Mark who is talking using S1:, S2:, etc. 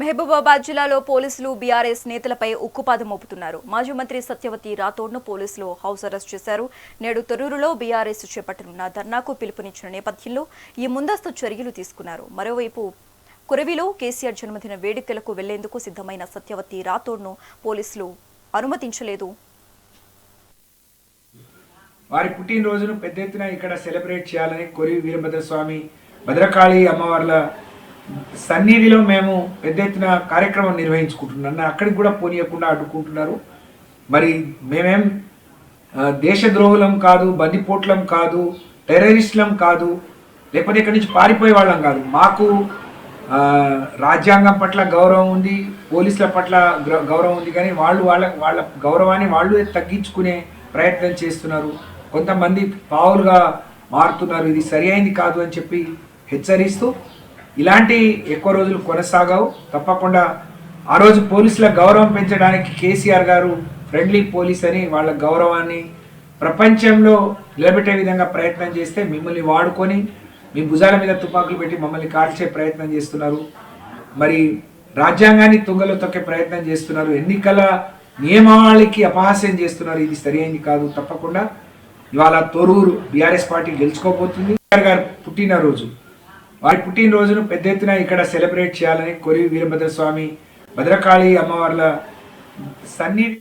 S1: మహబూబాబాద్ జిల్లాలో పోలీసులు బీఆర్ఎస్ నేతలపై ఉక్కుపాదం మోపుతున్నారు. మాజీ మంత్రి సత్యవతి రాథోడ్ను పోలీసులు హౌస్ అరెస్ట్ చేశారు. నేడు తొర్రూరులో బీఆర్ఎస్ చేపట్టనున్న ధర్నాకు పిలుపునిచ్చిన నేపథ్యంలో ఈ ముందస్తు చర్యలు తీసుకున్నారు. మరోవైపు కురవిలో కేసీఆర్ జన్మదిన వేడుకలకు వెళ్లేందుకు సిద్ధమైన సత్యవతి రాథోడ్ను పోలీసులు అనుమతించలేదు.
S2: వారి పుట్టినరోజును పెద్ద ఎత్తున ఇక్కడ సెలబ్రేట్ చేయాలని కొరివి వీరభద్రస్వామి భద్రకాళి అమ్మవార్ల సన్నిధిలో మేము పెద్ద ఎత్తున కార్యక్రమం నిర్వహించుకుంటున్నాం. అక్కడికి కూడా పోనీయకుండా అడ్డుకుంటున్నారు. మరి మేమేం దేశద్రోహులం కాదు, బందిపోట్లం కాదు, టెర్రరిస్టులం కాదు, లేకపోతే ఇక్కడి నుంచి పారిపోయే వాళ్ళం కాదు. మాకు రాజ్యాంగం పట్ల గౌరవం ఉంది, పోలీసుల పట్ల గౌరవం ఉంది. కానీ వాళ్ళు వాళ్ళ గౌరవాన్ని వాళ్ళు తగ్గించుకునే ప్రయత్నం చేస్తున్నారు. కొంతమంది పావులుగా మారుతున్నారు. ఇది సరి అయింది కాదు అని చెప్పి హెచ్చరిస్తూ ఇలాంటి ఎక్కువ రోజులు కొనసాగవు. తప్పకుండా ఆ రోజు పోలీసుల గౌరవం పెంచడానికి కేసీఆర్ గారు ఫ్రెండ్లీ పోలీస్ అని వాళ్ళ గౌరవాన్ని ప్రపంచంలో నిలబెట్టే విధంగా ప్రయత్నం చేస్తే మిమ్మల్ని వాడుకొని మీ భుజాల మీద తుపాకులు పెట్టి మమ్మల్ని కాల్చే ప్రయత్నం చేస్తున్నారు. మరి రాజ్యాంగాన్ని తుంగలో తొక్కే ప్రయత్నం చేస్తున్నారు. ఎన్నికల నియమావళికి అపహాస్యం చేస్తున్నారు. ఇది సరైనది కాదు. తప్పకుండా ఇవాళ తొర్రూరు బీఆర్ఎస్ పార్టీ గెలుచుకోబోతుంది. గారు పుట్టినరోజు, వారి పుట్టినరోజును పెద్ద ఎత్తున ఇక్కడ సెలబ్రేట్ చేయాలని కొరివి వీరభద్రస్వామి భద్రకాళి అమ్మవార్ల సన్నిధి